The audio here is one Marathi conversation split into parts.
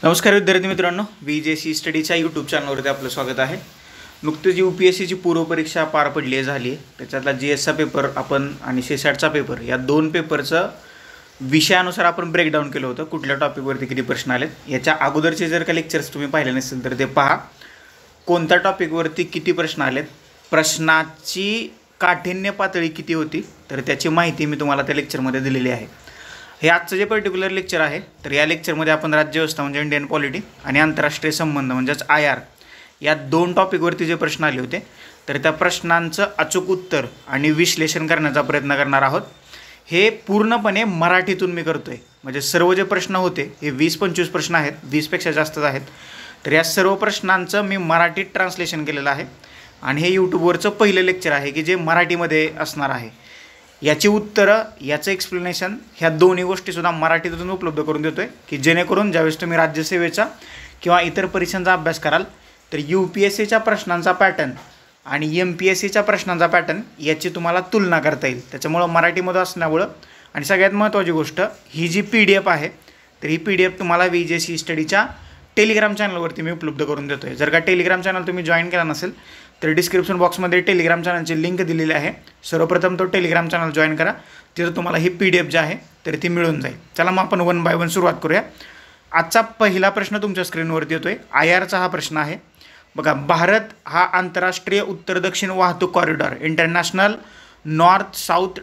नमस्कार विद्यार्थी मित्रांनो, VJC स्टडीच्या यूट्यूब चॅनलवरती आपलं स्वागत आहे। नुकतीच UPSCची पूर्वपरीक्षा पार पडली झाली आहे। त्याच्यातला GSचा पेपर आपण आणि CSATचा पेपर या दोन पेपरचं विषयानुसार आपण ब्रेकडाऊन केलं होतं, कुठल्या टॉपिकवरती किती प्रश्न आलेत। याच्या अगोदरचे जर का लेक्चर्स तुम्ही पाहिले नसेल तर ते पहा, कोणत्या टॉपिकवरती किती प्रश्न आलेत, प्रश्नाची काठिण्य पातळी किती होती, तर त्याची माहिती मी तुम्हाला त्या लेक्चरमध्ये दिलेली आहे। हे आजचं जे पर्टिक्युलर लेक्चर आहे, तर या लेक्चरमध्ये आपण राज्यव्यवस्था म्हणजे इंडियन पॉलिटी आणि आंतरराष्ट्रीय संबंध म्हणजेच IR या दोन टॉपिकवरती जे प्रश्न आले होते, तर त्या प्रश्नांचं अचूक उत्तर आणि विश्लेषण करण्याचा प्रयत्न करणार आहोत। हे पूर्णपणे मराठीतून मी करतोय, म्हणजे सर्व जे प्रश्न होते हे 20-25 प्रश्न आहेत, 20पेक्षा जास्तच आहेत। तर या सर्व प्रश्नांचं मी मराठीत ट्रान्सलेशन केलेलं आहे आणि हे यूट्यूबवरचं पहिलं लेक्चर आहे की जे मराठीमध्ये असणार आहे। याची उत्तरं, याचं एक्सप्लेनेशन, ह्या दोन्ही गोष्टीसुद्धा मराठीतून उपलब्ध करून देतो आहे की जेणेकरून ज्यावेळेस तुम्ही राज्यसेवेचा किंवा इतर परीक्षांचा अभ्यास कराल तर UPSCच्या प्रश्नांचा पॅटर्न आणि MPSCच्या प्रश्नांचा पॅटर्न याची तुम्हाला तुलना करता येईल। त्याच्यामुळं मराठीमध्ये असल्यामुळं आणि सगळ्यात महत्त्वाची गोष्ट, ही जी PDF आहे तर ही PDF तुम्हाला VJC स्टडीच्या टेलिग्राम चॅनलवरती मी उपलब्ध करून देतो आहे। जर का टेलिग्राम चॅनल तुम्ही जॉईन केला नसेल तर डिस्क्रिप्शन बॉक्समध्ये टेलिग्राम चॅनलची लिंक दिलेली आहे। सर्वप्रथम तो टेलिग्राम चॅनल जॉईन करा, तिथं तुम्हाला ही PDF जी आहे तर ती मिळून जाईल। चला मग आपण 1 बाय 1 सुरुवात करूया। आजचा पहिला प्रश्न तुमच्या स्क्रीनवरती येतोय, IRचा हा प्रश्न आहे बघा। भारत हा आंतरराष्ट्रीय उत्तर दक्षिण वाहतूक corridor international north south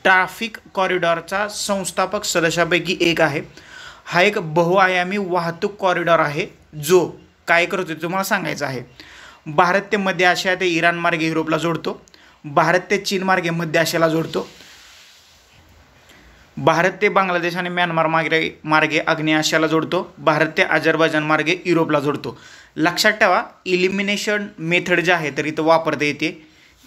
traffic कॉरिडॉरचा संस्थापक सदस्यापैकी एक आहे। हा एक बहुआयामी वाहतूक कॉरिडॉर आहे जो काय करतो ते तुम्हाला सांगायचं आहे। भारत ते मध्य आशिया ते इराण मार्गे युरोपला जोडतो, भारत ते चीन मार्गे मध्य आशियाला जोडतो, भारत ते बांगलादेश आणि म्यानमार मार्गे आग्नेय आशियाला जोडतो, भारत ते अझरबैजान मार्गे युरोपला जोडतो। लक्षात ठेवा, इलिमिनेशन मेथड जे आहे तर इथं वापरता येते।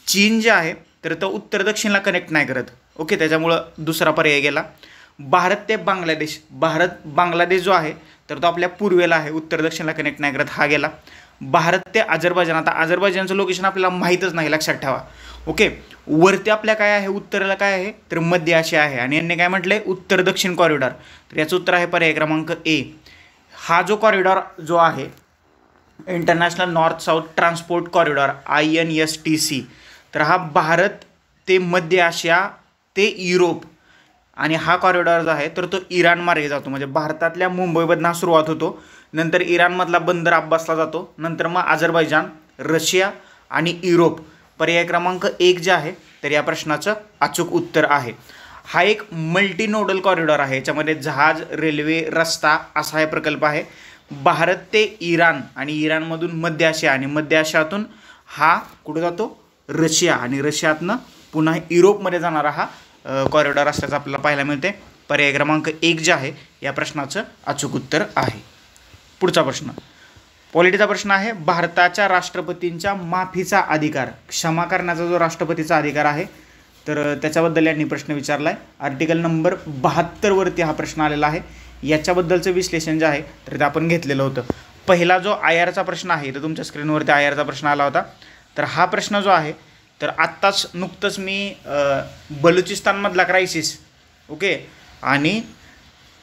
चीन जे आहे तर तो उत्तर दक्षिणला कनेक्ट नाही करत, ओके, त्याच्यामुळं दुसरा पर्याय गेला। भारत ते बांगलादेश, बांगलादेश जो आहे तर तो आपल्या पूर्वेला आहे, उत्तर दक्षिणला कनेक्ट नाही करत, हा गेला। भारत ते अझरबैजान, आता अझरबैजानचं लोकेशन आपल्याला माहीतच नाही, लक्षात ठेवा, ओके। वरती आपल्या काय आहे, उत्तरेला काय आहे तर मध्य आशिया आहे आणि यांनी काय म्हटलंय, उत्तर दक्षिण कॉरिडॉर, तर याचं उत्तर आहे पर्याय क्रमांक A। हा जो कॉरिडॉर जो आहे international north south transport corridor INSTC, तर हा भारत ते मध्य आशिया ते युरोप आणि हा कॉरिडॉर जो आहे तर तो इराण मार्गे जातो, म्हणजे भारतातल्या मुंबईमधून हा सुरुवात होतो, नंतर इराणमधला बंदर अब्बासला जातो, नंतर मग अझरबैजान, रशिया आणि युरोप। पर्याय क्रमांक 1 जे आहे तर या प्रश्नाचं अचूक उत्तर आहे। हा एक मल्टी नोडल कॉरिडॉर आहे, याच्यामध्ये जहाज, रेल्वे, रस्ता असा हा प्रकल्प आहे। भारत ते इराण आणि इराणमधून मध्य आशिया आणि मध्य आशियातून हा कुठे जातो, रशिया, आणि रशियातनं पुन्हा युरोपमध्ये जाणारा हा कॉरिडॉर असल्याचं आपल्याला पाहायला मिळते। पर्याय क्रमांक 1 जे आहे या प्रश्नाचं अचूक उत्तर आहे। पुढचा प्रश्न पॉलिटीचा प्रश्न आहे, भारताच्या राष्ट्रपतींच्या माफीचा अधिकार, क्षमा करण्याचा जो राष्ट्रपतीचा अधिकार आहे तर त्याच्याबद्दल यांनी प्रश्न विचारला आहे। आर्टिकल नंबर 72 वरती हा प्रश्न आलेला आहे। याच्याबद्दलचं विश्लेषण जे आहे तर ते आपण घेतलेलं होतं। पहिला जो IRचा प्रश्न आहे तर तुमच्या स्क्रीनवरती IRचा प्रश्न आला होता, तर हा प्रश्न जो आहे तर आत्ताच नुकतंच मी बलुचिस्तानमधला क्रायसिस, ओके, आणि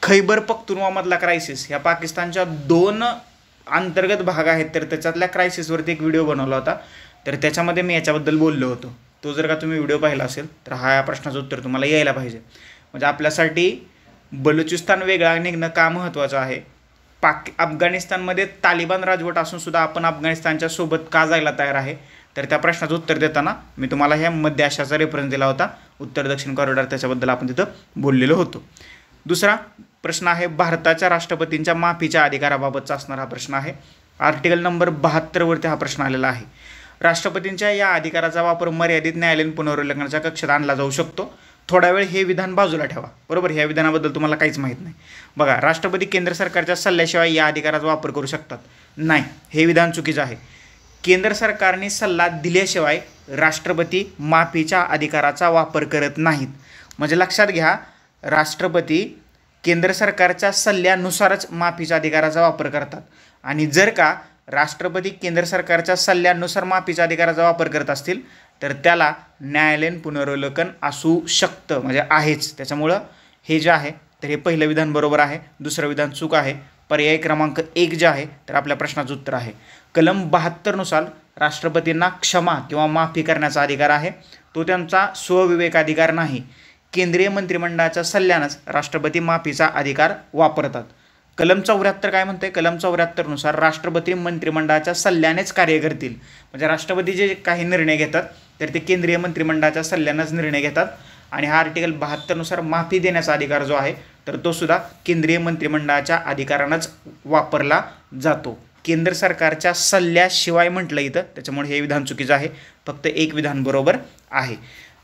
खैबर पख्तुनख्वामधला क्रायसिस, ह्या पाकिस्तानच्या 2 अंतर्गत भाग आहेत, तर त्याच्यातल्या क्रायसिसवरती एक व्हिडिओ बनवला होता, तर त्याच्यामध्ये मी याच्याबद्दल बोललो होतो। तो जर का तुम्ही व्हिडिओ पाहिला असेल तर हा या प्रश्नाचं उत्तर तुम्हाला यायला पाहिजे। म्हणजे आपल्यासाठी बलुचिस्तान वेगळा निघणं का महत्त्वाचं आहे, अफगाणिस्तानमध्ये तालिबान राजवट असून सुद्धा आपण अफगाणिस्तानच्या सोबत का जायला तयार आहे, तर त्या प्रश्नाचं उत्तर देताना मी तुम्हाला ह्या मध्य आशियाचा रेफरन्स दिला होता, उत्तर दक्षिण कॉरिडॉर, त्याच्याबद्दल आपण तिथं बोललेलो होतो। दुसरा प्रश्न आहे, भारताच्या राष्ट्रपतींच्या माफीच्या अधिकाराबाबतचा असणारा हा प्रश्न आहे। आर्टिकल नंबर 72 वरती हा प्रश्न आलेला आहे। राष्ट्रपतींच्या या अधिकाराचा वापर मर्यादित न्यायालयीन पुनर्विलोकनाच्या कक्षेत आणला जाऊ शकतो। थोडा वेळ हे विधान बाजूला ठेवा, बरोबर, ह्या विधानाबद्दल तुम्हाला काहीच माहीत नाही। बघा, राष्ट्रपती केंद्र सरकारच्या सल्ल्याशिवाय या अधिकाराचा वापर करू शकतात, नाही, हे विधान चुकीचं आहे। केंद्र सरकारने सल्ला दिल्याशिवाय राष्ट्रपती माफीच्या अधिकाराचा वापर करत नाहीत। म्हणजे लक्षात घ्या, राष्ट्रपती केंद्र सरकारच्या सल्ल्यानुसारच माफीच्या अधिकाराचा वापर करतात, आणि जर का राष्ट्रपती केंद्र सरकारच्या सल्ल्यानुसार माफीच्या अधिकाराचा वापर करत असतील तर त्याला न्यायालयीन पुनर्विलोकन असू शकतं, म्हणजे आहेच। त्याच्यामुळं हे जे आहे तर हे पहिलं विधान बरोबर आहे, दुसरं विधान चूक आहे. पर्याय क्रमांक 1 जे आहे तर आपल्या प्रश्नाचं उत्तर आहे. कलम 72 नुसार राष्ट्रपतींना क्षमा किंवा माफी करण्याचा अधिकार आहे, तो त्यांचा स्वविवेकाधिकार नाही. केंद्रीय मंत्रिमंडळाच्या सल्ल्यानंच राष्ट्रपती माफीचा अधिकार वापरतात. कलम 74 काय म्हणते? कलम 74 नुसार राष्ट्रपती मंत्रिमंडळाच्या सल्ल्यानेच कार्य करतील. म्हणजे राष्ट्रपती जे काही निर्णय घेतात तर ते केंद्रीय मंत्रिमंडळाच्या सल्ल्यानेच निर्णय घेतात. आणि हा आर्टिकल 72 नुसार माफी देण्याचा अधिकार जो आहे तर तो सुद्धा केंद्रीय मंत्रिमंडळाच्या अधिकारानंच वापरला जातो. केंद्र सरकारच्या सल्ल्याशिवाय म्हटलं इथं, त्याच्यामुळे हे विधान चुकीचं आहे. फक्त एक विधान बरोबर आहे.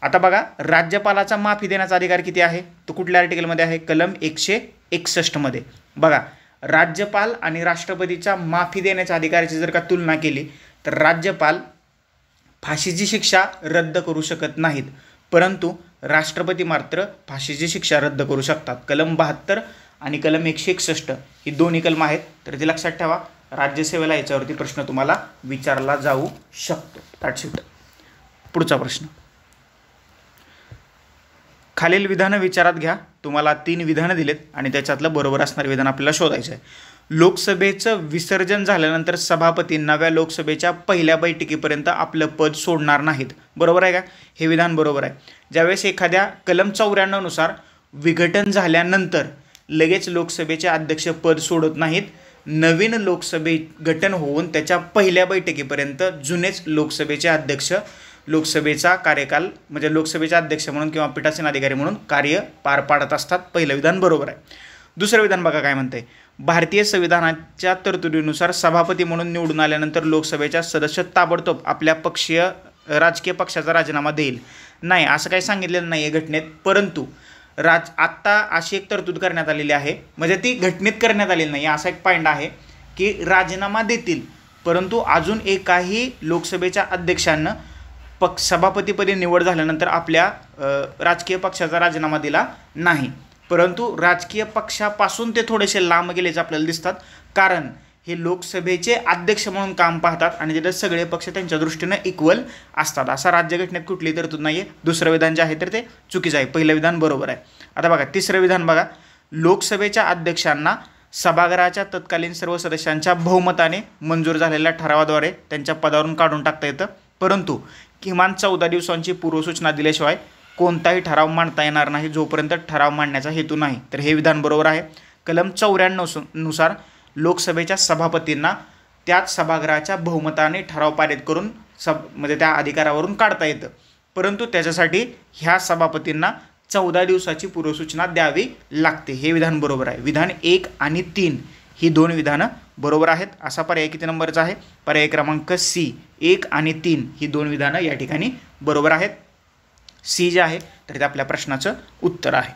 आता बघा, राज्यपालाचा माफी देण्याचा अधिकार किती आहे? तो कुठल्या आर्टिकलमध्ये आहे? कलम 161 मध्ये. बघा, राज्यपाल आणि राष्ट्रपतीच्या माफी देण्याच्या अधिकाराची जर का तुलना केली तर राज्यपाल फाशीची शिक्षा रद्द करू शकत नाहीत, परंतु राष्ट्रपती मात्र फाशीची शिक्षा रद्द करू शकतात. कलम 72 आणि कलम 161 ही दोन्ही कलम आहेत, तर ते लक्षात ठेवा. राज्यसेवेला याच्यावरती प्रश्न तुम्हाला विचारला जाऊ शकतो. That's it. पुढचा प्रश्न, खालील विधानं विचारात घ्या. तुम्हाला 3 विधानं दिलेत आणि त्याच्यातलं बरोबर असणारं विधान आपल्याला शोधायचं आहे. लोकसभेचं विसर्जन झाल्यानंतर सभापती नव्या लोकसभेच्या पहिल्या बैठकीपर्यंत आपलं पद सोडणार नाहीत. बरोबर आहे का? हे विधान बरोबर आहे. ज्यावेळेस एखाद्या कलम 94 नुसार विघटन झाल्यानंतर लगेच लोकसभेचे अध्यक्ष पद सोडत नाहीत. नवीन लोकसभे गठन होऊन त्याच्या पहिल्या बैठकीपर्यंत जुनेच लोकसभेचे अध्यक्ष लोकसभेचा कार्यकाल म्हणजे लोकसभेचे अध्यक्ष म्हणून किंवा पीठासीन अधिकारी म्हणून कार्य पार पाडत असतात. पहिलं विधान बरोबर आहे. दुसरं विधान बघा काय म्हणतंय. भारतीय संविधानाच्या तरतुदीनुसार सभापती म्हणून निवडून आल्यानंतर लोकसभेच्या सदस्य ताबडतोब आपल्या राजकीय पक्षाचा राजीनामा देईल. नाही, असं काही सांगितलेलं नाही आहे घटनेत, परंतु आत्ता अशी एक तरतूद करण्यात आलेली आहे, म्हणजे ती घटनेत करण्यात आलेली नाही. असा एक पॉईंट आहे की राजीनामा देतील, परंतु अजून एकाही लोकसभेच्या अध्यक्षांना सभापतीपदी निवड झाल्यानंतर आपल्या राजकीय पक्षाचा राजीनामा दिला नाही. परंतु राजकीय पक्षापासून ते थोडेसे लांब गेलेच आपल्याला दिसतात, कारण हे लोकसभेचे अध्यक्ष म्हणून काम पाहतात आणि तिथे सगळे पक्ष त्यांच्या दृष्टीनं इक्वल असतात. असा राज्यघटनेत कुठलीही तरतूद नाही आहे. दुसरं विधान जे आहे तर ते चुकीचं आहे. पहिलं विधान बरोबर आहे. आता बघा, तिसरं विधान बघा. लोकसभेच्या अध्यक्षांना सभागृहाच्या तत्कालीन सर्व सदस्यांच्या बहुमताने मंजूर झालेल्या ठरावाद्वारे त्यांच्या पदावरून काढून टाकता येतं, परंतु किमान 14 दिवसांची पूर्वसूचना दिल्याशिवाय कोणताही ठराव मांडता येणार नाही जोपर्यंत ठराव मांडण्याचा हेतू नाही. तर हे विधान बरोबर आहे. कलम 94 नुसार लोकसभेच्या सभापतींना त्याच सभागृहाच्या बहुमताने ठराव पारित करून म्हणजे त्या अधिकारावरून काढता येतं, परंतु त्याच्यासाठी ह्या सभापतींना 14 दिवसाची पूर्वसूचना द्यावी लागते. हे विधान बरोबर आहे. विधान 1 आणि 3 ही 2 विधानं बरोबर आहेत. असा पर्याय किती नंबरचा आहे? पर्याय क्रमांक C. 1 आणि 3 ही 2 विधानं या ठिकाणी बरोबर आहेत. C जे आहे तर ते आपल्या प्रश्नाचं उत्तर आहे.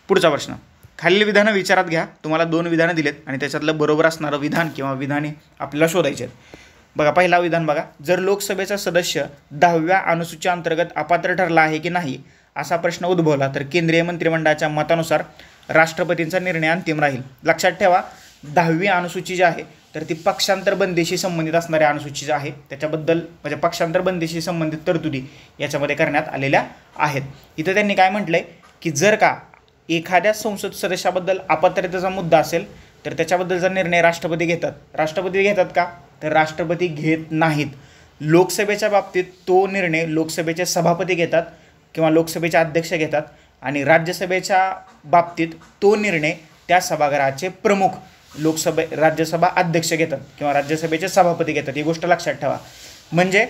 पुढचा प्रश्न, खालील विधानं विचारात घ्या. तुम्हाला 2 विधानं दिलेत आणि त्याच्यातलं बरोबर असणारं विधान किंवा विधाने आपल्याला शोधायचे आहेत. बघा, पहिला विधान बघा. जर लोकसभेचा सदस्य 10व्या अनुसूच्या अंतर्गत अपात्र ठरला आहे की नाही असा प्रश्न उद्भवला तर केंद्रीय मंत्रिमंडळाच्या मतानुसार राष्ट्रपतींचा निर्णय अंतिम राहील. लक्षात ठेवा, 10वी अनुसूची जी आहे तर ती पक्षांतर बंदीशी संबंधित असणाऱ्या अनुसूची जी आहे त्याच्याबद्दल म्हणजे पक्षांतर बंदीशी संबंधित तरतुदी याच्यामध्ये करण्यात आलेल्या आहेत. इथं त्यांनी काय म्हटलंय की जर का एखाद्या संसद सदस्याबद्दल अपात्रतेचा मुद्दा असेल तर त्याच्याबद्दलचा निर्णय राष्ट्रपती घेतात. राष्ट्रपती घेतात का? तर राष्ट्रपती घेत नाहीत. लोकसभेच्या बाबतीत तो निर्णय लोकसभेचे सभापती घेतात किंवा लोकसभेचे अध्यक्ष घेतात आणि बाबतीत तो निर्णय त्या सभागृहाचे प्रमुख राज्यसभा अध्यक्ष घेतात किंवा राज्यसभेचे सभापती घेतात. ही गोष्ट लक्षात ठेवा. म्हणजे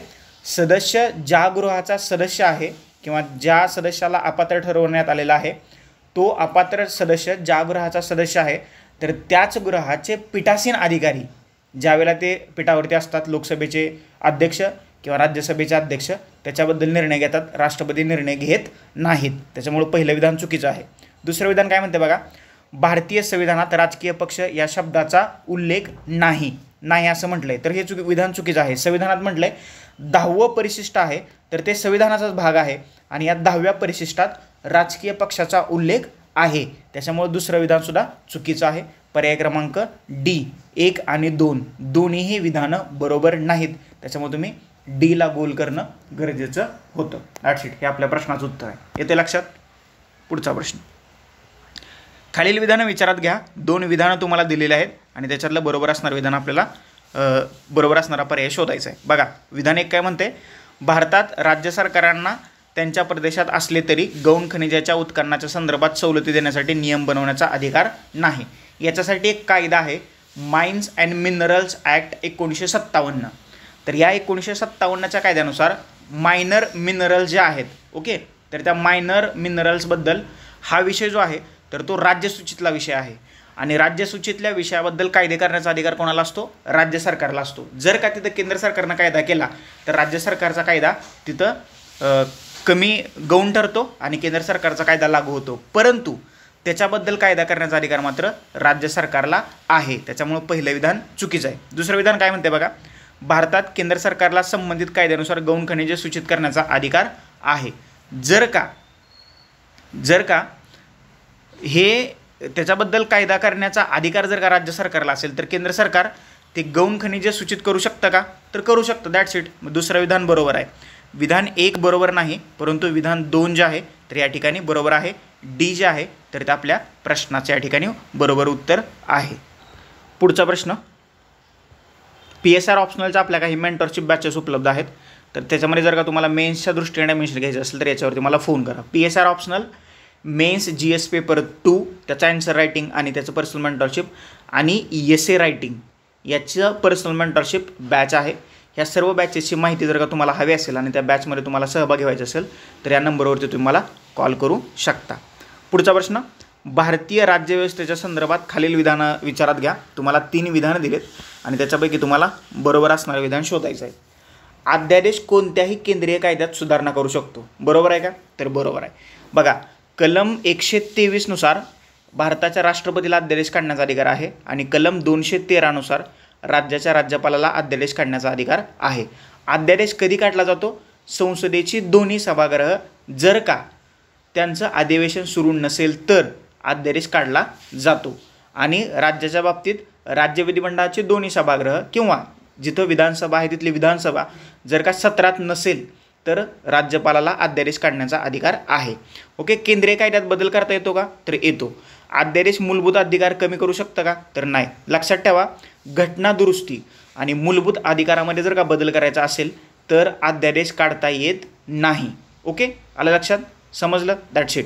सदस्य ज्या गृहाचा सदस्य आहे किंवा ज्या सदस्याला अपात्र ठरवण्यात आलेला आहे तो अपात्र सदस्य ज्या गृहाचा सदस्य आहे तर त्याच गृहाचे पीठासीन अधिकारी ज्यावेळेला ते पीठावरती असतात लोकसभेचे अध्यक्ष किंवा राज्यसभेचे अध्यक्ष त्याच्याबद्दल निर्णय घेतात. राष्ट्रपती निर्णय घेत नाहीत. त्याच्यामुळे पहिलं विधान चुकीचं आहे. दुसरं विधान काय म्हणते बघा. भारतीय संविधानात राजकीय पक्ष या शब्दाचा उल्लेख नाही असं म्हटलंय तर हे विधान चुकीचं आहे. संविधानात म्हटलंय 10वं परिशिष्ट आहे तर ते संविधानाचाच भाग आहे आणि या 10व्या परिशिष्टात राजकीय पक्षाचा उल्लेख आहे. त्याच्यामुळे दुसरं विधान सुद्धा चुकीचं आहे. पर्याय क्रमांक D 1 आणि 2 दोन्हीही विधानं बरोबर नाहीत. त्याच्यामुळे तुम्ही D ला गोल करणं गरजेचं होतं. That's it. हे आपल्या प्रश्नाचं उत्तर आहे. येते लक्षात. पुढचा प्रश्न, खालील विधानं विचारात घ्या. 2 विधानं तुम्हाला दिलेली आहेत आणि त्याच्यातलं बरोबर असणारं विधान आपल्याला बरोबर असणारा पर्याय शोधायचा आहे. बघा, विधान 1 काय म्हणते, भारतात राज्य सरकारांना त्यांच्या प्रदेशात असले तरी गौण खनिजाच्या उत्खननाच्या संदर्भात सवलती देण्यासाठी नियम बनवण्याचा अधिकार नाही. याच्यासाठी एक कायदा आहे, माइन्स अँड मिनरल्स ॲक्ट 1957. तर या 1957च्या कायद्यानुसार मायनर मिनरल जे आहेत, ओके, तर त्या मायनर मिनरल्सबद्दल हा विषय जो आहे तर तो राज्यसूचीतला विषय आहे आणि राज्यसूचीतल्या विषयाबद्दल कायदे करण्याचा अधिकार कोणाला असतो? राज्य सरकारला असतो. जर का तिथं केंद्र सरकारनं कायदा केला तर राज्य सरकारचा कायदा तिथं कमी गौण ठरतो आणि केंद्र सरकारचा कायदा लागू होतो. परंतु त्याच्याबद्दल कायदा करण्याचा अधिकार मात्र राज्य सरकारला आहे. त्याच्यामुळे पहिलं विधान चुकीचं आहे. दुसरं विधान काय म्हणते बघा, भारतात केंद्र सरकारला संबंधित कायद्यानुसार गौण खनिजे सूचित करण्याचा अधिकार आहे. जर का हे त्याच्याबद्दल कायदा करण्याचा अधिकार जर का राज्य सरकारला असेल तर केंद्र सरकार ते गौण खनिजे सूचित करू शकतं का? तर करू शकतं. That's it. मग दुसरं विधान बरोबर आहे. विधान 1 बरोबर नाही, परंतु विधान 2 जे आहे तर या ठिकाणी बरोबर आहे. डी जे आहे तर ते आपल्या प्रश्नाच्या या ठिकाणी बरोबर उत्तर आहे. पुढचा प्रश्न, PSR ऑप्शनलच्या आपल्या काही मेंटरशिप बॅचेस उपलब्ध आहेत. तर त्याच्यामध्ये जर का तुम्हाला मेन्सच्या दृष्टीने ॲडमिशन घ्यायचं असेल तर याच्यावरती मला फोन करा. PSR optional mains GS paper 2 त्याचं आन्सर रायटिंग आणि त्याचं पर्सनल मेंटरशिप आणि essay रायटिंग याचं पर्सनल मेंटरशिप बॅच आहे. ह्या सर्व बॅचेसची माहिती जर का तुम्हाला हवी असेल आणि त्या बॅचमध्ये तुम्हाला सहभागी व्हायचं असेल तर या नंबरवरती तुम्ही मला कॉल करू शकता. पुढचा प्रश्न, भारतीय राज्यव्यवस्थेच्या संदर्भात खालील विधानं विचारात घ्या. तुम्हाला 3 विधानं दिलेत आणि त्याच्यापैकी तुम्हाला बरोबर असणारं विधान शोधायचं आहे. अध्यादेश कोणत्याही केंद्रीय कायद्यात सुधारणा करू शकतो. बरोबर आहे का? तर बरोबर आहे. बघा, कलम 123 नुसार भारताच्या राष्ट्रपतीला अध्यादेश काढण्याचा अधिकार आहे आणि कलम 213 नुसार राज्याच्या राज्यपालाला अध्यादेश काढण्याचा अधिकार आहे. अध्यादेश कधी काढला जातो? संसदेची दोन्ही सभागृह जर का त्यांचं अधिवेशन सुरू नसेल तर अध्यादेश काढला जातो आणि राज्याच्या बाबतीत राज्य विधिमंडळाचे दोन्ही सभागृह किंवा जिथं विधानसभा आहे तिथली विधानसभा जर का सत्रात नसेल तर राज्यपालाला अध्यादेश काढण्याचा अधिकार आहे. ओके, केंद्रीय कायद्यात बदल करता येतो का? तर येतो. अध्यादेश मूलभूत अधिकार कमी करू शकतं का? तर नाही. लक्षात ठेवा, घटना दुरुस्ती आणि मूलभूत अधिकारामध्ये जर का बदल करायचा असेल तर अध्यादेश काढता येत नाही. ओके, आलं लक्षात? समजलं? That's it.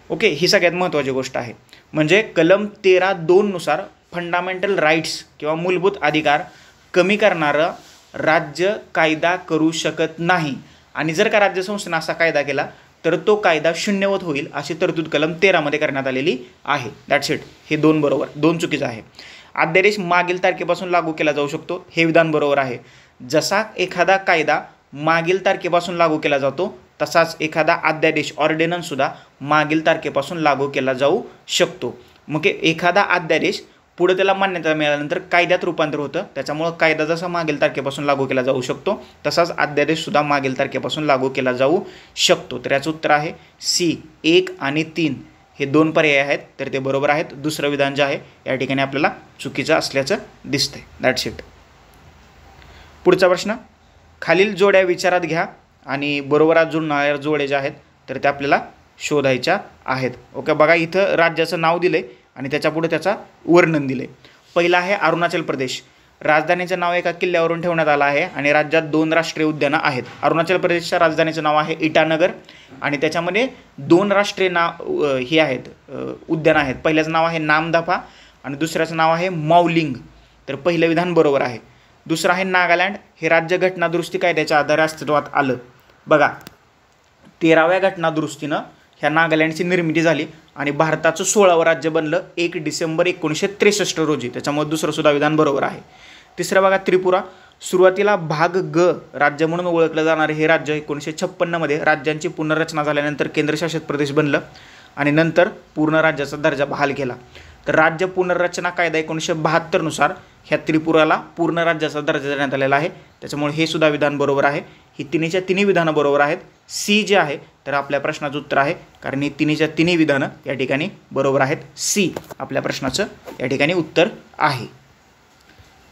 ओके, ही सगळ्यात महत्त्वाची गोष्ट आहे. म्हणजे कलम 13(2) नुसार फंडामेंटल राईट्स किंवा मूलभूत अधिकार कमी करणारं राज्य कायदा करू शकत नाही आणि जर का राज्यसंस्थेनं असा कायदा केला तर तो कायदा शून्यवत होईल अशी तरतूद कलम 13 मध्ये करण्यात आलेली आहे. That's it. हे 2 बरोबर, 2 चुकीचं आहे. अध्यादेश मागील तारखेपासून लागू केला जाऊ शकतो. हे विधान बरोबर आहे. जसा एखादा कायदा मागील तारखेपासून लागू केला जातो तसाच एखादा अध्यादेश ऑर्डिनन्ससुद्धा मागील तारखेपासून लागू केला जाऊ शकतो. मग एखादा अध्यादेश पुढे त्याला मान्यता मिळाल्यानंतर कायद्यात रूपांतर होतं. त्याच्यामुळं कायदा जसा मागील तारखेपासून लागू केला जाऊ शकतो तसाच अध्यादेशसुद्धा मागील तारखेपासून लागू केला जाऊ शकतो. तर याचं उत्तर आहे सी. 1 आणि 3 हे 2 पर्याय आहेत तर ते बरोबर आहेत. दुसरं विधान जे आहे या ठिकाणी आपल्याला चुकीचं असल्याचं दिसतंय. That's it. पुढचा प्रश्न, खालील जोड्या विचारात घ्या आणि बरोबरात जुळणाऱ्या जोड्या ज्या आहेत तर त्या आपल्याला शोधायच्या आहेत. ओके, बघा इथं राज्याचं नाव दिलं आहे आणि त्याच्यापुढे त्याचा वर्णन दिलं आहे. पहिला आहे अरुणाचल प्रदेश. राजधानीचं नाव एका किल्ल्यावरून ठेवण्यात आलं आहे आणि राज्यात 2 राष्ट्रीय उद्यानं आहेत. अरुणाचल प्रदेशच्या राजधानीचं नाव आहे इटानगर आणि त्याच्यामध्ये 2 राष्ट्रीय हे आहेत उद्यान आहेत. पहिल्याचं नाव आहे नामदफा आणि दुसऱ्याचं नाव आहे मौलिंग. तर पहिलं विधान बरोबर आहे. दुसरं आहे नागालँड. हे राज्य घटना दुरुस्ती कायद्याच्या आधारे अस्तित्वात आलं. बघा, 13व्या घटना दुरुस्तीनं ह्या नागालँडची निर्मिती झाली आणि भारताचं 16वं राज्य बनलं 1 डिसेंबर 1963 रोजी. त्याच्यामुळे दुसरं सुद्धा विधान बरोबर आहे. तिसरं बघा, त्रिपुरा. सुरुवातीला भाग ग राज्य म्हणून ओळखलं जाणारे हे राज्य 1956 मध्ये राज्यांची पुनर्रचना झाल्यानंतर केंद्रशासित प्रदेश बनलं आणि नंतर पूर्ण राज्याचा दर्जा बहाल केला. तर राज्य पुनर्रचना कायदा 1972 नुसार ह्या त्रिपुराला पूर्ण राज्याचा दर्जा देण्यात आलेला आहे. त्याच्यामुळे हे सुद्धा विधान बरोबर आहे. ही तिन्हीच्या तिन्ही विधानं बरोबर आहेत. सी जे आहे तर आपल्या प्रश्नाचं उत्तर आहे कारण ही तिन्हीच्या तिन्ही विधानं या ठिकाणी बरोबर आहेत. सी आपल्या प्रश्नाचं या ठिकाणी उत्तर आहे.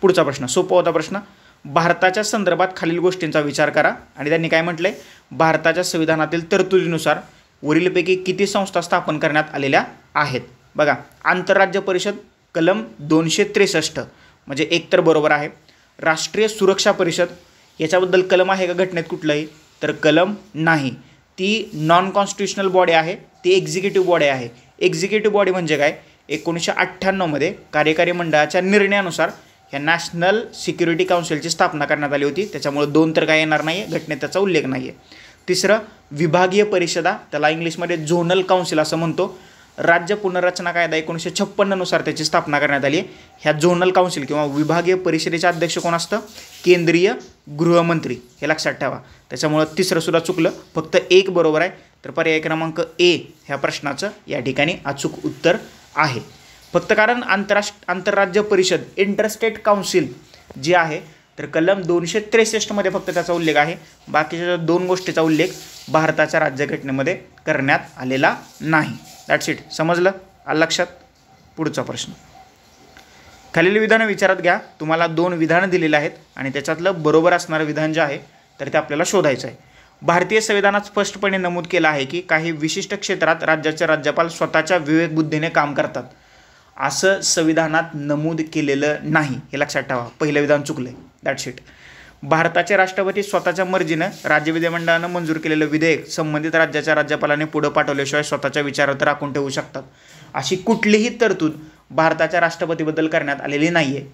पुढचा प्रश्न सोपा होता प्रश्न. भारताच्या संदर्भात खालील गोष्टींचा विचार करा आणि त्यांनी काय म्हटलंय, भारताच्या संविधानातील तरतुदीनुसार वरीलपैकी किती संस्था स्थापन करण्यात आलेल्या आहेत. बघा, आंतरराज्य परिषद कलम 263 म्हणजे एक तर बरोबर आहे. राष्ट्रीय सुरक्षा परिषद याच्याबद्दल कलम आहे का घटनेत कुठलंही, तर कलम नाही. ती नॉन कॉन्स्टिट्युशनल बॉडी आहे, ती एक्झिक्युटिव्ह बॉडी आहे. एक्झिक्युटिव्ह बॉडी म्हणजे काय, 1998 कार्यकारी मंडळाच्या निर्णयानुसार ह्या नॅशनल सिक्युरिटी काउन्सिलची स्थापना करण्यात आली होती. त्याच्यामुळे 2 तर काय येणार नाही आहे, घटनेत त्याचा उल्लेख नाही आहे. तिसरं, विभागीय परिषदा, त्याला इंग्लिशमध्ये झोनल काउन्सिल असं म्हणतो. राज्य पुनर्रचना कायदा 1956 त्याची स्थापना करण्यात आली आहे. ह्या झोनल काउन्सिल किंवा विभागीय परिषदेचे अध्यक्ष कोण असतं, केंद्रीय गृहमंत्री, हे लक्षात ठेवा. त्याच्यामुळं तिसरंसुद्धा चुकलं, फक्त एक बरोबर आहे. तर पर्याय क्रमांक ए ह्या प्रश्नाचं या ठिकाणी अचूक उत्तर आहे. फक्त कारण आंतरराज्य परिषद इंटरस्टेट काउन्सिल जी आहे, तर कलम 263 फक्त त्याचा उल्लेख आहे. बाकीच्या 2 गोष्टीचा उल्लेख भारताच्या राज्यघटनेमध्ये करण्यात आलेला नाही. That's it. समजलं, आलं लक्षात. पुढचा प्रश्न, खालील विधानं विचारात घ्या. तुम्हाला 2 विधानं दिलेली आहेत आणि त्याच्यातलं बरोबर असणारं विधान जे आहे तर ते आपल्याला शोधायचं आहे. भारतीय संविधानात स्पष्टपणे नमूद केलं आहे की काही विशिष्ट क्षेत्रात राज्याचे राज्यपाल स्वतःच्या विवेकबुद्धीने काम करतात. असं संविधानात नमूद केलेलं नाही, हे लक्षात ठेवा. पहिलं विधान चुकलं आहे. That's it. भारताचे राष्ट्रपती स्वतःच्या मर्जीनं राज्य विधिमंडळानं मंजूर केलेलं विधेयक संबंधित राज्याच्या राज्यपालाने पुढे पाठवल्याशिवाय स्वतःच्या विचारात राखून ठेवू शकतात. अशी कुठलीही तरतूद भारताच्या राष्ट्रपतीबद्दल करण्यात आलेली नाही आहे.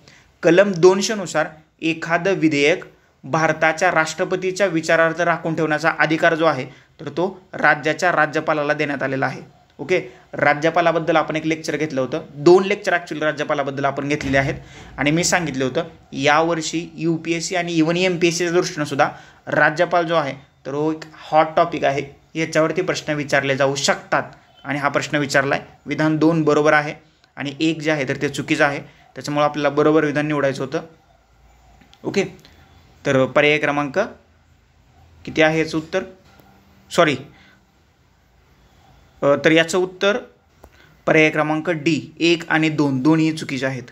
कलम 200 एखादं विधेयक भारताच्या राष्ट्रपतीच्या विचारार्थ राखून ठेवण्याचा अधिकार जो आहे तर तो राज्याच्या राज्यपालाला देण्यात आलेला आहे. ओके, राज्यपालाबद्दल आपण एक लेक्चर घेतलं होतं, 2 लेक्चर ॲक्च्युअली राज्यपालाबद्दल आपण घेतलेले आहेत आणि मी सांगितलं होतं यावर्षी UPSC आणि इव्हन MPSCच्या दृष्टीनं सुद्धा राज्यपाल जो आहे तर तो एक हॉट टॉपिक आहे. याच्यावरती प्रश्न विचारले जाऊ शकतात आणि हा प्रश्न विचारला आहे. विधान 2 बरोबर आहे आणि 1 जे आहे तर ते चुकीचं आहे. त्याच्यामुळे आपल्याला बरोबर विधान निवडायचं होतं. ओके, तर पर्याय क्रमांक किती आहे याचं उत्तर, सॉरी, तर याचं उत्तर पर्याय क्रमांक डी 1 आणि 2 दोन्ही चुकीचे आहेत.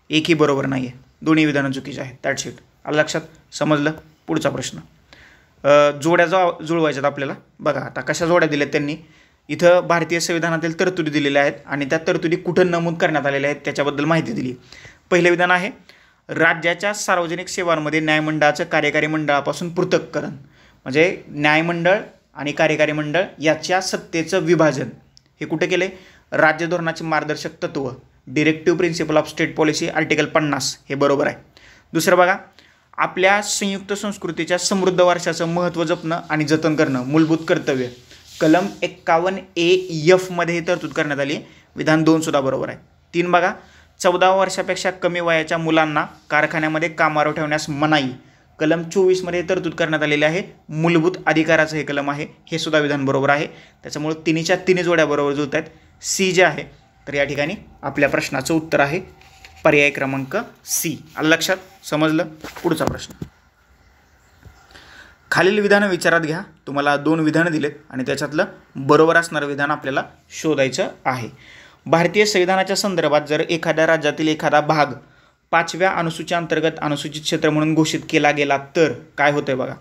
एकही बरोबर नाही आहे, दोन्ही विधानं चुकीचे आहेत. That's it. आलं लक्षात, समजलं. पुढचा प्रश्न, जोड्या जुळवायच्यात आपल्याला. बघा आता कशा जोड्या दिल्यात त्यांनी. इथं भारतीय संविधानातील तरतुदी दिलेल्या आहेत आणि त्या तरतुदी कुठं नमूद करण्यात आलेल्या आहेत त्याच्याबद्दल माहिती दिली. पहिलं विधान आहे राज्याच्या सार्वजनिक सेवांमध्ये न्यायमंडळाचं कार्यकारी मंडळापासून पृथक्करण, म्हणजे न्यायमंडळ आणि कार्यकारी मंडळ याच्या सत्तेचं विभाजन हे कुठे केले, राज्य धोरणाचे मार्गदर्शक तत्व, directive principle of state policy, article 50, हे बरोबर आहे. दुसरं बघा, आपल्या संयुक्त संस्कृतीच्या समृद्ध वारशाचं महत्त्व जपणं आणि जतन करणं मूलभूत कर्तव्य, कलम 51A(F) मध्ये ही तरतूद करण्यात आली. विधान 2 सुद्धा बरोबर आहे. 3 बघा, 14 वर्षापेक्षा कमी वयाच्या मुलांना कारखान्यामध्ये कामावर ठेवण्यास मनाई, कलम 24 मध्ये तरतूद करण्यात आलेली आहे. मूलभूत अधिकाराचं हे कलम आहे, हे सुद्धा विधान बरोबर आहे. त्याच्यामुळे 3च्या 3 जोड्या बरोबर जुळत आहेत. सी जे आहे तर या ठिकाणी आपल्या प्रश्नाचं उत्तर आहे पर्याय क्रमांक सी. आलं लक्षात, समजलं. पुढचा प्रश्न, खालील विधानं विचारात घ्या. तुम्हाला 2 विधानं दिलेत आणि त्याच्यातलं बरोबर असणारं विधान आपल्याला शोधायचं आहे. भारतीय संविधानाच्या संदर्भात जर एखाद्या राज्यातील एखादा भाग 5व्या अनुसूचीअंतर्गत अनुसूचित क्षेत्र म्हणून घोषित केला गेला तर काय होतंय बघा.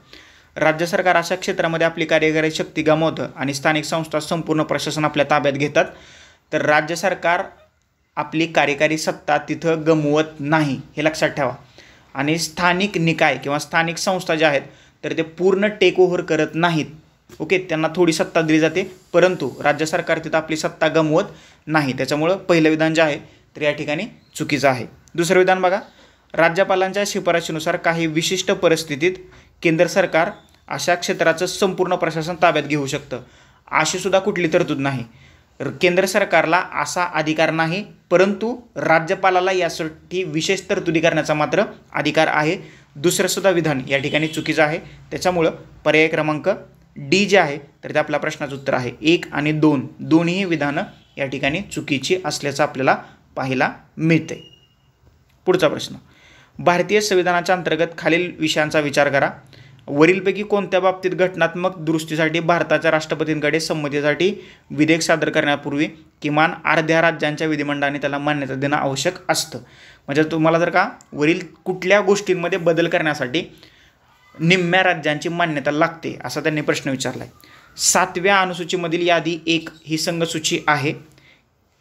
राज्य सरकार अशा क्षेत्रामध्ये आपली कार्यकारी शक्ती गमावतं आणि स्थानिक संस्था संपूर्ण प्रशासन आपल्या ताब्यात घेतात. तर राज्य सरकार आपली कार्यकारी सत्ता तिथं गमवत नाही, हे लक्षात ठेवा. आणि स्थानिक निकाय किंवा स्थानिक संस्था ज्या आहेत तर ते पूर्ण टेक ओव्हर करत नाहीत. ओके, त्यांना थोडी सत्ता दिली जाते, परंतु राज्य सरकार तिथं आपली सत्ता गमवत नाही. त्याच्यामुळं पहिलं विधान जे आहे तर या ठिकाणी चुकीचं आहे. दुसरं विधान बघा, राज्यपालांच्या शिफारशीनुसार काही विशिष्ट परिस्थितीत केंद्र सरकार अशा क्षेत्राचं संपूर्ण प्रशासन ताब्यात घेऊ शकतं. अशी सुद्धा कुठली तरतूद नाही. केंद्र सरकारला असा अधिकार नाही, परंतु राज्यपालाला यासाठी विशेष तरतुदी करण्याचा मात्र अधिकार आहे. दुसरं सुद्धा विधान या ठिकाणी चुकीचं आहे. त्याच्यामुळं पर्याय क्रमांक डी जे आहे तर ते आपल्या प्रश्नाचं उत्तर आहे. 1 आणि 2 दोन्ही विधानं या ठिकाणी चुकीची असल्याचं आपल्याला पाहायला मिळते. पुढचा प्रश्न, भारतीय संविधानाच्या अंतर्गत खालील विषयांचा विचार करा. वरीलपैकी कोणत्या बाबतीत घटनात्मक दुरुस्तीसाठी भारताच्या राष्ट्रपतींकडे संमतीसाठी विधेयक सादर करण्यापूर्वी किमान अर्ध्या राज्यांच्या विधिमंडळाने त्याला मान्यता देणं आवश्यक असतं. म्हणजे तुम्हाला जर का वरील कुठल्या गोष्टींमध्ये बदल करण्यासाठी निम्म्या राज्यांची मान्यता लागते असा त्यांनी प्रश्न विचारला आहे. 7व्या अनुसूचीमधील यादी 1 ही संघसूची आहे.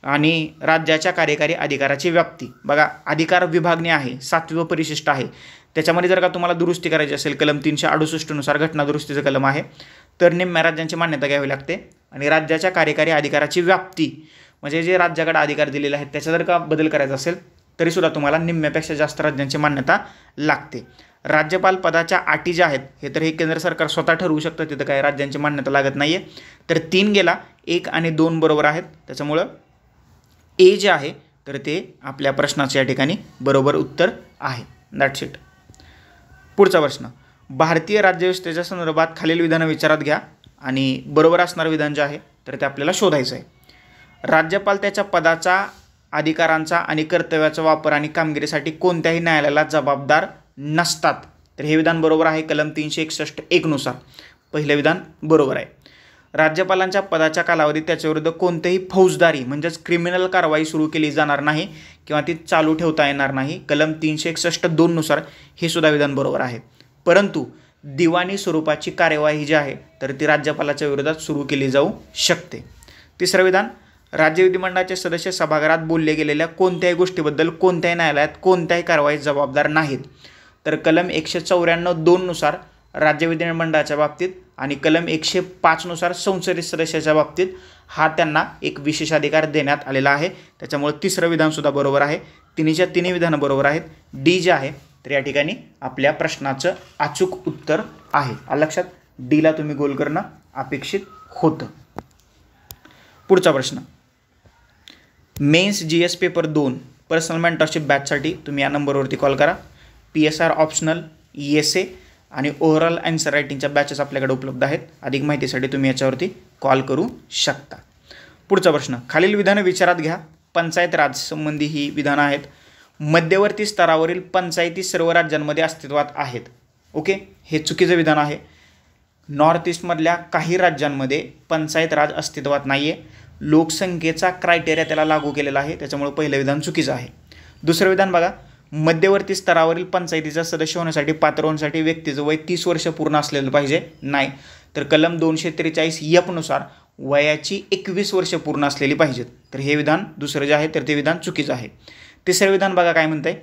आणि राज्याच्या कार्यकारी अधिकाराची व्याप्ती. बघा, अधिकार विभागणी आहे, 7वे परिशिष्ट आहे. त्याच्यामध्ये जर का तुम्हाला दुरुस्ती करायची असेल कलम 368 नुसार घटना दुरुस्तीचं कलम आहे, तर निम्म्या राज्यांची मान्यता घ्यावी लागते. आणि राज्याच्या कार्यकारी अधिकाराची व्याप्ती म्हणजे जे राज्याकडे अधिकार दिलेले आहेत त्याचा जर का बदल करायचा असेल तरीसुद्धा तुम्हाला निम्म्यापेक्षा जास्त राज्यांची मान्यता लागते. राज्यपाल पदाच्या अटी ज्या आहेत हे केंद्र सरकार स्वतः ठरवू शकतं, तिथं काही राज्यांची मान्यता लागत नाही आहे. तर 3 गेला, 1 आणि 2 बरोबर आहेत. त्याच्यामुळं ए जे आहे तर ते आपल्या प्रश्नाचं या ठिकाणी बरोबर उत्तर आहे. That's it. पुढचा प्रश्न, भारतीय राज्यव्यवस्थेच्या संदर्भात खालील विधानं विचारात घ्या आणि बरोबर असणारं विधान जे आहे तर ते आपल्याला शोधायचं आहे. राज्यपाल त्याच्या पदाचा, अधिकारांचा आणि कर्तव्याचा वापर आणि कामगिरीसाठी कोणत्याही न्यायालयाला जबाबदार नसतात. तर हे विधान बरोबर आहे कलम 361(1) नुसार. पहिलं विधान बरोबर आहे. राज्यपालांच्या पदाच्या कालावधीत त्याच्याविरुद्ध कोणतेही फौजदारी म्हणजेच क्रिमिनल कारवाई सुरू केली जाणार नाही किंवा ती चालू ठेवता येणार नाही. कलम 361(2) नुसार हे सुद्धा विधान बरोबर आहे. परंतु दिवाणी स्वरूपाची कार्यवाही जी आहे तर ती राज्यपालाच्या विरोधात सुरू केली जाऊ शकते. तिसरं विधान, राज्य विधिमंडळाचे सदस्य सभागृहात बोलले गेलेल्या कोणत्याही गोष्टीबद्दल कोणत्याही न्यायालयात कोणत्याही कारवाईस जबाबदार नाहीत. तर कलम 194(2) नुसार राज्य विधिमंडळाच्या बाबतीत आणि कलम 105 नुसार संसदीय सदस्याच्या बाबतीत हा त्यांना एक विशेषाधिकार देण्यात आलेला आहे. त्याच्यामुळे तिसरं विधानसुद्धा बरोबर आहे. तिन्ही विधानं बरोबर आहेत. डी जे आहे तर या ठिकाणी आपल्या प्रश्नाचं अचूक उत्तर आहे. लक्षात, डीला तुम्ही गोल करणं अपेक्षित होतं. पुढचा प्रश्न, mains GS paper 2 personal mentorship बॅचसाठी तुम्ही या नंबरवरती कॉल करा. PSR ऑप्शनल, ESA आणि ओव्हरऑल आन्सर रायटिंगच्या बॅचेस आपल्याकडे उपलब्ध आहेत. अधिक माहितीसाठी तुम्ही याच्यावरती कॉल करू शकता. पुढचा प्रश्न, खालील विधानं विचारात घ्या. पंचायत राज संबंधी ही विधानं आहेत. मध्यवर्ती स्तरावरील पंचायती सर्व राज्यांमध्ये अस्तित्वात आहेत. ओके, हे चुकीचं विधान आहे. नॉर्थ ईस्टमधल्या काही राज्यांमध्ये पंचायत राज अस्तित्वात नाही आहे. लोकसंख्येचा क्रायटेरिया त्याला लागू केलेला आहे, त्याच्यामुळे पहिलं विधान चुकीचं आहे. दुसरं विधान बघा, मध्यवर्ती स्तरावरील पंचायतीचा सदस्य होण्यासाठी पात्र होण्यासाठी व्यक्तीचं वय 30 वर्ष पूर्ण असलेलं पाहिजे. नाही, तर कलम 243(F) नुसार वयाची 21 वर्ष पूर्ण असलेली पाहिजेत. तर हे विधान दुसरं जे आहे तर ते विधान चुकीचं आहे. तिसरं विधान बघा काय म्हणतंय,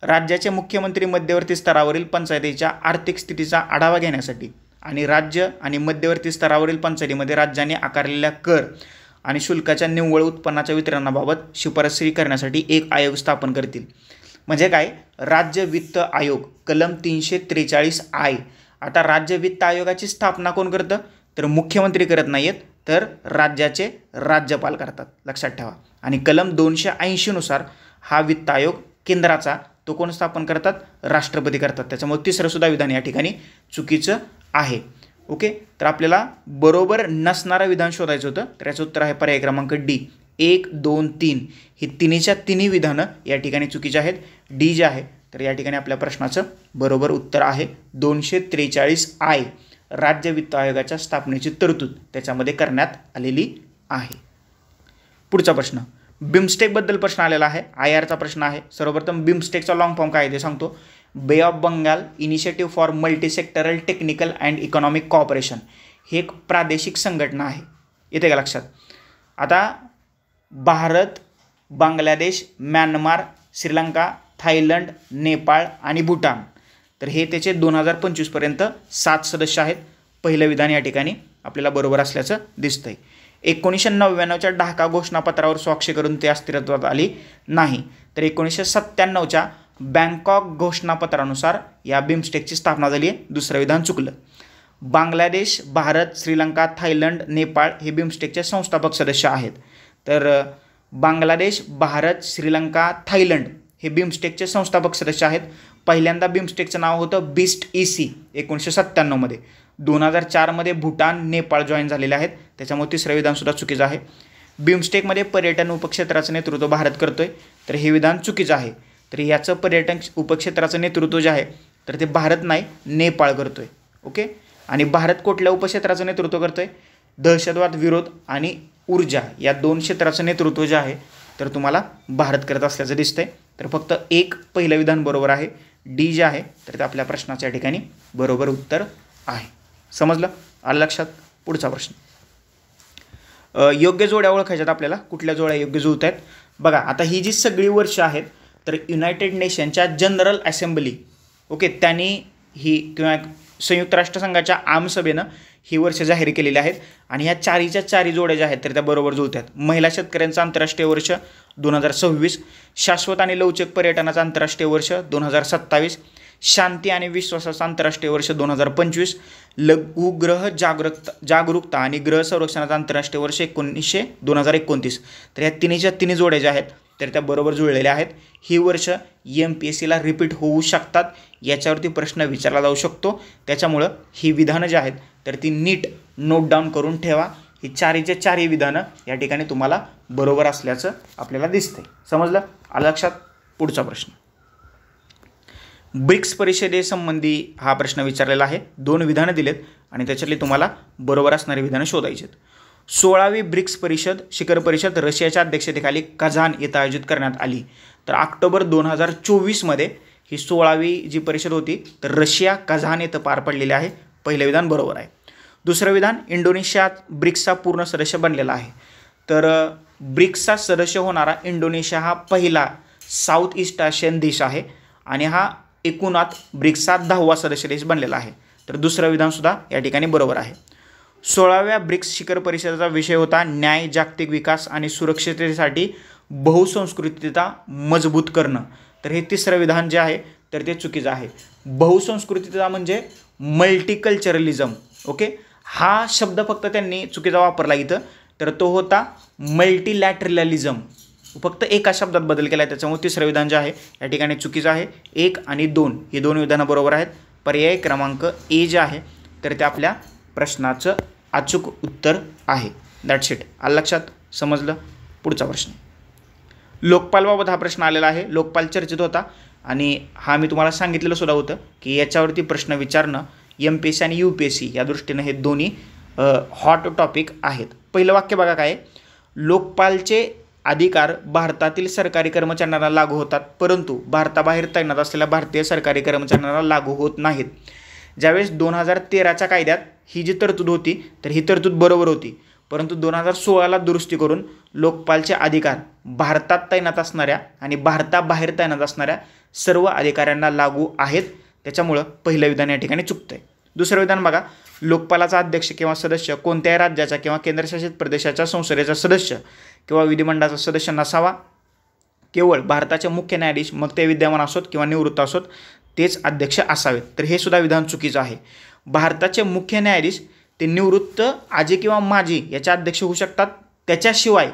राज्याचे मुख्यमंत्री मध्यवर्ती स्तरावरील पंचायतीच्या आर्थिक स्थितीचा आढावा घेण्यासाठी आणि राज्य आणि मध्यवर्ती स्तरावरील पंचायतीमध्ये राज्याने आकारलेल्या कर आणि शुल्काच्या निव्वळ उत्पन्नाच्या वितरणाबाबत शिफारसी करण्यासाठी एक आयोग स्थापन करतील. म्हणजे काय, राज्य वित्त आयोग कलम 343(I). आता राज्य वित्त आयोगाची स्थापना कोण करतं, तर मुख्यमंत्री करत नाही आहेत, तर राज्याचे राज्यपाल करतात. लक्षात ठेवा. आणि कलम 280 नुसार हा वित्त आयोग केंद्राचा तो कोण स्थापन करतात, राष्ट्रपती करतात. त्याच्यामुळे तिसरं सुद्धा विधान या ठिकाणी चुकीचं आहे. ओके, तर आपल्याला बरोबर नसणारं विधान शोधायचं होतं, तर याचं उत्तर आहे पर्याय क्रमांक डी. 1, 2, 3 ही तिन्ही विधानं या ठिकाणी चुकीची आहेत. डी जे आहे तर या ठिकाणी आपल्या प्रश्नाचं बरोबर उत्तर आहे 243(I). राज्य वित्त आयोगाच्या स्थापनेची तरतूद त्याच्यामध्ये करण्यात आलेली आहे. पुढचा प्रश्न, बिमस्टेकबद्दल प्रश्न आलेला आहे. IRचा प्रश्न आहे. सर्वप्रथम बिमस्टेकचा लॉंग फॉर्म काय आहे ते सांगतो. Bay of Bengal initiative for multisectoral technical and economic cooperation ही एक प्रादेशिक संघटना आहे. येते का लक्षात. आता भारत, बांगलादेश, म्यानमार, श्रीलंका, थायलंड, नेपाळ आणि भूटान तर हे त्याचे 2025 पर्यंत 7 सदस्य आहेत. पहिलं विधान या ठिकाणी आपल्याला बरोबर असल्याचं दिसतंय. 1999च्या ढाका घोषणापत्रावर स्वाक्षरी करून ते अस्तित्वात आली नाही, तर 1997च्या बँकॉक घोषणापत्रानुसार या बिमस्टेकची स्थापना झाली आहे. दुसरं विधान चुकलं. बांगलादेश, भारत, श्रीलंका, थायलंड, नेपाळ हे बिमस्टेकचे संस्थापक सदस्य आहेत. तर बांगलादेश, भारत, श्रीलंका, थायलंड हे बिमस्टेकचे संस्थापक सदस्य आहेत. पहिल्यांदा बिमस्टेकचं नाव होतं बिस्ट EC 1997मध्ये. 2004मध्ये भूटान, नेपाळ जॉईन झालेले आहेत. त्याच्यामुळे तिसरं विधानसुद्धा चुकीचं आहे. बिमस्टेकमध्ये पर्यटन उपक्षेत्राचं नेतृत्व भारत करतोय, तर हे विधान चुकीचं आहे. तर याचं पर्यटन उपक्षेत्राचं नेतृत्व जे आहे तर ते भारत नाही, नेपाळ करतोय. ओके, आणि भारत कुठल्या उपक्षेत्राचं नेतृत्व करतोय, दहशतवाद विरोध आणि ऊर्जा या 2 क्षेत्राचं नेतृत्व जे आहे तर तुम्हाला भारत करत असल्याचं दिसतंय. तर फक्त एक पहिलं विधान बरोबर आहे. डी जे आहे तर ते आपल्या प्रश्नाच्या ठिकाणी बरोबर उत्तर आहे. समजलं, आलं लक्षात. पुढचा प्रश्न, योग्य जोड्या ओळखायच्यात आपल्याला, कुठल्या जोड्या योग्य जुळत आहेत बघा. आता ही जी सगळी वर्ष आहेत तर युनायटेड नेशनच्या जनरल असेंब्ली ओके त्यांनी ही किंवा संयुक्त राष्ट्रसंघाच्या आमसभेनं ही वर्ष जाहीर केलेली आहेत आणि ह्या चारी जोड्या ज्या आहेत तर त्या बरोबर जुळतात. महिला शेतकऱ्यांचं आंतरराष्ट्रीय वर्ष 2026, शाश्वत आणि लवचिक पर्यटनाचं आंतरराष्ट्रीय वर्ष 2027, शांती आणि विश्वासाचं आंतरराष्ट्रीय वर्ष 2025, लघुग्रह जागरूकता आणि ग्रह संरक्षणाचं आंतरराष्ट्रीय वर्ष 2029. तर ह्या तिन्ही जोड्या ज्या आहेत तर त्या बरोबर जुळलेल्या आहेत. ही वर्ष MPSCला रिपीट होऊ शकतात, याच्यावरती प्रश्न विचारला जाऊ शकतो. त्याच्यामुळं ही विधानं जी आहेत तर ती नीट नोट डाऊन करून ठेवा. ही चारही विधानं या ठिकाणी तुम्हाला बरोबर असल्याचं आपल्याला दिसतंय. समजलं? आलं लक्षात? पुढचा प्रश्न ब्रिक्स परिषदेसंबंधी हा प्रश्न विचारलेला आहे. 2 विधानं दिलेत आणि त्याच्यातली तुम्हाला बरोबर असणारी विधानं शोधायची आहेत. 16वी ब्रिक्स शिखर परिषद रशियाच्या अध्यक्षतेखाली कझान येथे आयोजित करण्यात आली. तर ऑक्टोबर 2024 ही 16वी जी परिषद होती तर रशिया कझान येथे पार पडलेली आहे. पहिलं विधान बरोबर आहे. दुसरं विधान इंडोनेशिया ब्रिक्सचा पूर्ण सदस्य बनलेला आहे. तर ब्रिक्सचा सदस्य होणारा इंडोनेशिया हा पहिला साऊथ ईस्ट आशियन देश आहे आणि हा एकूणात ब्रिक्सचा 10वा सदस्य देश बनलेला आहे. तर दुसरं विधानसुद्धा या ठिकाणी बरोबर आहे. 16व्या ब्रिक्स शिखर परिषदेचा विषय होता न्याय, जागतिक विकास आणि सुरक्षिततेसाठी बहुसंस्कृतीता मजबूत करणं. तर हे तिसरं विधान जे आहे तर ते चुकीचं आहे. बहुसंस्कृतीता म्हणजे मल्टीकल्चरलिझम ओके. हा शब्द फक्त त्यांनी चुकीचा वापरला इथं, तर तो होता मल्टीलॅटरलिझम. फक्त एका शब्दात बदल केला आहे, त्याच्यामुळे तिसरं विधान जे आहे या ठिकाणी चुकीचं आहे. 1 आणि 2 ही 2 विधानं बरोबर आहेत. पर्याय क्रमांक ए जे आहे तर ते आपल्या प्रश्नाचं अचूक उत्तर आहे. That's it. आलं लक्षात? समजलं? पुढचा प्रश्न लोकपालबाबत हा प्रश्न आलेला आहे. लोकपाल चर्चित होता आणि हा मी तुम्हाला सांगितलेलं सुद्धा होतं की याच्यावरती प्रश्न विचारणं MPSC आणि UPSC या दृष्टीनं हे दोन्ही हॉट टॉपिक आहेत. पहिलं वाक्य बघा काय, लोकपालचे अधिकार भारतातील सरकारी कर्मचाऱ्यांना लागू होतात परंतु भारताबाहेर तैनात असलेल्या भारतीय सरकारी कर्मचाऱ्यांना लागू होत नाहीत. ज्यावेळेस 2013च्या कायद्यात ही जी तरतूद होती तर ही तरतूद बरोबर होती, परंतु 2016ला दुरुस्ती करून लोकपालचे अधिकार भारतात तैनात असणाऱ्या आणि भारताबाहेर तैनात असणाऱ्या सर्व अधिकाऱ्यांना लागू आहेत. त्याच्यामुळं पहिलं विधान या ठिकाणी चुकतं आहे. दुसरं विधान बघा, लोकपालाचा अध्यक्ष किंवा सदस्य कोणत्याही राज्याचा किंवा केंद्रशासित प्रदेशाच्या संसदेचा सदस्य किंवा विधिमंडळाचा सदस्य नसावा. केवळ भारताचे मुख्य न्यायाधीश, मग ते विद्यमान असोत किंवा निवृत्त असोत, तेच अध्यक्ष असावेत. तर हे सुद्धा विधान चुकीचं आहे. भारताचे मुख्य न्यायाधीश ते निवृत्त आजी किंवा माजी याचे अध्यक्ष होऊ शकतात. त्याच्याशिवाय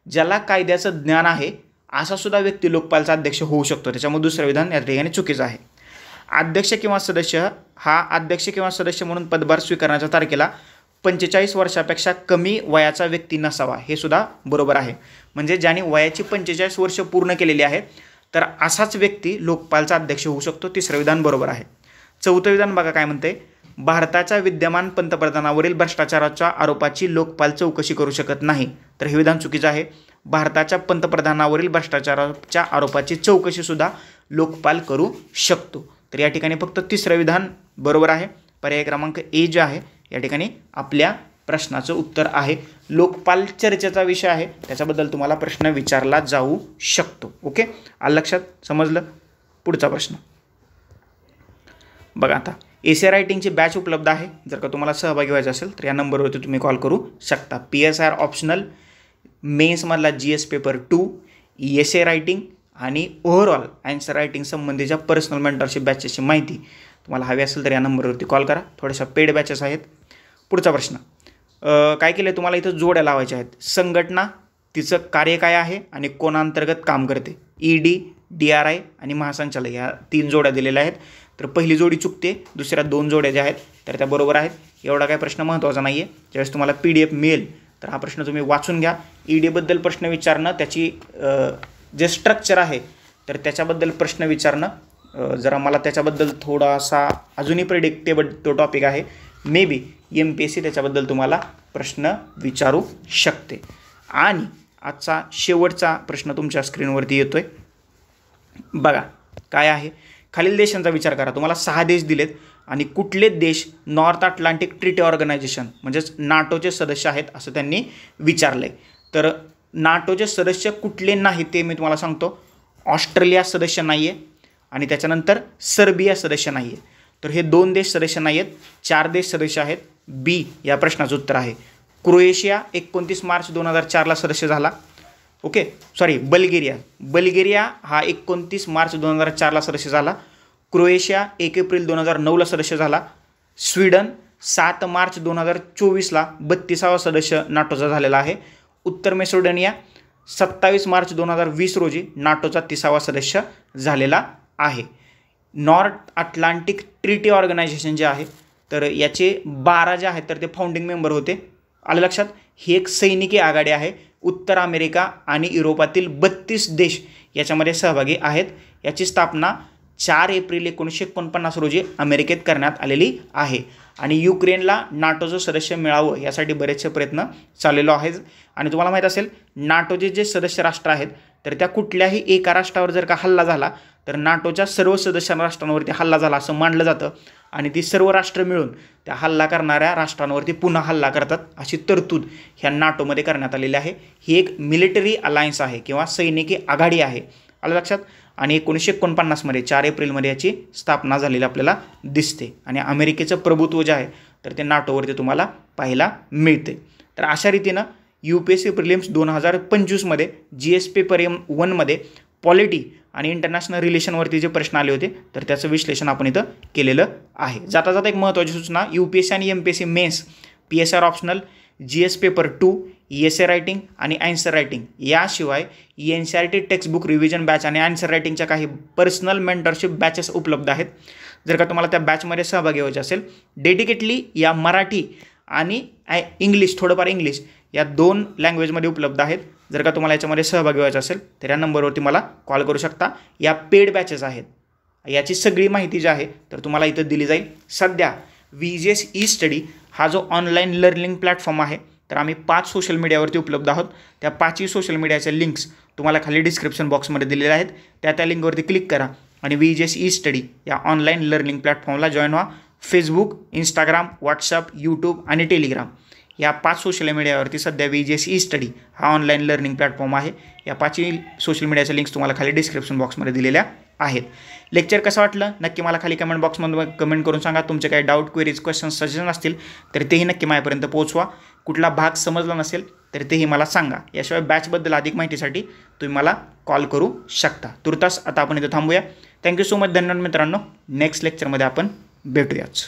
ज्याला कायद्याचं ज्ञान आहे असा सुद्धा व्यक्ती लोकपालचा अध्यक्ष होऊ शकतो. त्याच्यामुळे दुसरं विधान या ठिकाणी चुकीचं आहे. अध्यक्ष किंवा सदस्य म्हणून पदभार स्वीकारण्याच्या तारखेला 45 वर्षापेक्षा कमी वयाचा व्यक्ती नसावा. हे सुद्धा बरोबर आहे. म्हणजे ज्याने वयाची 45 वर्ष पूर्ण केलेली आहे तर असाच व्यक्ती लोकपालचा अध्यक्ष होऊ शकतो. तिसरं विधान बरोबर आहे. चौथं विधान बघा काय म्हणते, भारताच्या विद्यमान पंतप्रधानावरील भ्रष्टाचाराच्या आरोपाची लोकपाल चौकशी करू शकत नाही. तर हे विधान चुकीचं आहे. भारताच्या पंतप्रधानावरील भ्रष्टाचाराच्या आरोपाची चौकशीसुद्धा लोकपाल करू शकतो. तर या ठिकाणी फक्त तिसरं विधान बरोबर आहे. पर्याय क्रमांक ए जे आहे या ठिकाणी आपल्या प्रश्नाचं उत्तर आहे. लोकपाल चर्चेचा विषय आहे, त्याच्याबद्दल तुम्हाला प्रश्न विचारला जाऊ शकतो. ओके, आलं लक्षात? समजलं? पुढचा प्रश्न बघा. आता एसे रायटिंगची बॅच उपलब्ध आहे. जर का तुम्हाला सहभागी व्हायचं असेल तर या नंबरवरती तुम्ही कॉल करू शकता. PSR ऑप्शनल, मेन्समधला GS पेपर 2, एसे रायटिंग आणि ओव्हरऑल आन्सर रायटिंग संबंधीच्या पर्सनल मेंटरशिप बॅचेसची माहिती तुम्हाला हवी असेल तर या नंबरवरती कॉल करा. थोड्याशा पेड बॅचेस आहेत. पुढचा प्रश्न काय केलं, तुम्हाला इथं जोड्या लावायच्या आहेत. संघटना, तिचं कार्य काय आहे आणि कोणाअंतर्गत काम करते. ED, DRI आणि महासंचालक या 3 जोड्या दिलेल्या आहेत. तर पहिली जोडी चुकते, दुसऱ्या 2 जोड्या ज्या आहेत तर त्या बरोबर आहेत. एवढा काय प्रश्न महत्त्वाचा नाही आहे. ज्यावेळेस तुम्हाला PDF मिळेल तर हा प्रश्न तुम्ही वाचून घ्या. EDबद्दल प्रश्न विचारणं, त्याची जे स्ट्रक्चर आहे तर त्याच्याबद्दल प्रश्न विचारणं जरा मला त्याच्याबद्दल थोडासा अजूनही प्रेडिक्टेबल तो टॉपिक आहे. मे बी MPSC त्याच्याबद्दल तुम्हाला प्रश्न विचारू शकते. आणि आजचा शेवटचा प्रश्न तुमच्या स्क्रीनवरती येतो आहे बघा. काय आहे, खालील देशांचा विचार करा. तुम्हाला 6 देश दिलेत आणि कुठले देश नॉर्थ अटलांटिक ट्रीटी ऑर्गनायझेशन म्हणजेच नाटोचे सदस्य आहेत असं त्यांनी विचारलं आहे. तर नाटोचे सदस्य कुठले नाहीत ते मी तुम्हाला सांगतो. ऑस्ट्रेलिया सदस्य नाही आहे आणि त्याच्यानंतर सर्बिया सदस्य नाही आहे. तर हे 2 देश सदस्य नाही आहेत. 4 देश सदस्य आहेत. बी या प्रश्नाचं उत्तर आहे. क्रोएशिया 29 मार्च 2004ला सदस्य झाला. ओके सॉरी बल्गेरिया हा 29 मार्च 2004ला सदस्य झाला. क्रोएशिया 1 एप्रिल 2009ला सदस्य झाला. स्वीडन 7 मार्च 2024ला 32वा सदस्य नाटोचा झालेला आहे. उत्तर मेसिडोनिया 27 मार्च 2020 रोजी नाटोचा 30वा सदस्य झालेला आहे. नॉर्थ अटलांटिक ट्रीटी ऑर्गनायझेशन जे आहे तर याचे 12 जे आहेत तर ते फाउंडिंग मेंबर होते. आलं लक्षात. ही एक सैनिकी आघाडी आहे. उत्तर अमेरिका आणि युरोपातील 32 देश याच्यामध्ये सहभागी आहेत. याची स्थापना 4 एप्रिल 1949 रोजी अमेरिकेत करण्यात आलेली आहे. आणि युक्रेनला नाटोचं सदस्य मिळावं यासाठी बरेचसे प्रयत्न चाललेलो आहेत. आणि तुम्हाला माहीत असेल नाटोचे जे सदस्य राष्ट्र आहेत तर त्या कुठल्याही एका राष्ट्रावर जर का हल्ला झाला तर नाटोच्या सर्व सदस्य राष्ट्रांवरती हल्ला झाला असं मानलं जातं आणि ती सर्व राष्ट्र मिळून त्या हल्ला करणाऱ्या राष्ट्रांवरती पुन्हा हल्ला करतात अशी तरतूद ह्या नाटोमध्ये करण्यात आलेली आहे. ही एक मिलिटरी अलायन्स आहे किंवा सैनिकी आघाडी आहे. आलं लक्षात. आणि 1949मध्ये 4 एप्रिलमध्ये याची स्थापना झालेली आपल्याला दिसते. आणि अमेरिकेचं प्रभुत्व जे आहे तर ते नाटोवरती तुम्हाला पाहायला मिळते. तर अशा रीतीनं UPSC प्रिलिम्स 2025मध्ये GS पेपर 1मध्ये पॉलिटी आणि इंटरनॅशनल रिलेशनवरती जे प्रश्न आले होते तर त्याचं विश्लेषण आपण इथं केलेलं आहे. जाता जाता एक महत्त्वाची सूचना, UPSC आणि MPSC mains PSR optional GS paper 2 ESA writing आणि आन्सर रायटिंग याशिवाय NCERT टेक्स्टबुक रिव्हिजन बॅच आणि आन्सर रायटिंगच्या काही पर्सनल मेंटरशिप बॅचेस उपलब्ध आहेत. जर का तुम्हाला त्या बॅचमध्ये सहभागी व्हायचे असेल डेडिकेटली या मराठी आणि इंग्लिश थोडंफार इंग्लिश या 2 लँग्वेजमध्ये उपलब्ध आहेत. जर का तुम्हाला याच्यामध्ये सहभागी व्हायचं असेल तर या नंबरवरती मला कॉल करू शकता. या पेड बॅचेस आहेत. याची सगळी माहिती जी आहे तर तुम्हाला इथं दिली जाईल. सध्या VGS ई-स्टडी हा जो ऑनलाईन लर्निंग प्लॅटफॉर्म आहे तर आम्ही 5 सोशल मीडियावरती उपलब्ध आहोत. त्या 5ही सोशल मीडियाच्या लिंक्स तुम्हाला खाली डिस्क्रिप्शन बॉक्समध्ये दिलेल्या आहेत. त्या लिंकवरती क्लिक करा आणि VGS ई-स्टडी या ऑनलाईन लर्निंग प्लॅटफॉर्मला जॉईन व्हा. फेसबुक, इंस्टाग्राम, व्हॉट्सअप, यूट्यूब आणि टेलिग्राम या 5 सोशल मीडियावरती सध्या VGS ई-स्टडी हा ऑनलाईन लर्निंग प्लॅटफॉर्म आहे. या 5ही सोशल मीडियाच्या लिंक्स तुम्हाला खाली डिस्क्रिप्शन बॉक्समध्ये दिलेल्या आहेत. लेक्चर कसं वाटलं नक्की मला खाली कमेंट बॉक्समध्ये कमेंट करून सांगा. तुमचे काही डाऊट, क्वेरीज, क्वेश्चन्स, सजेशन असतील तर तेही नक्की माझ्यापर्यंत पोहोचवा. कुठला भाग समजला नसेल तर तेही मला सांगा. याशिवाय बॅचबद्दल अधिक माहितीसाठी तुम्ही मला कॉल करू शकता. तुर्तास आता आपण इथं थांबूया. Thank you so much. धन्यवाद मित्रांनो. नेक्स्ट लेक्चरमध्ये आपण भेटूयाच.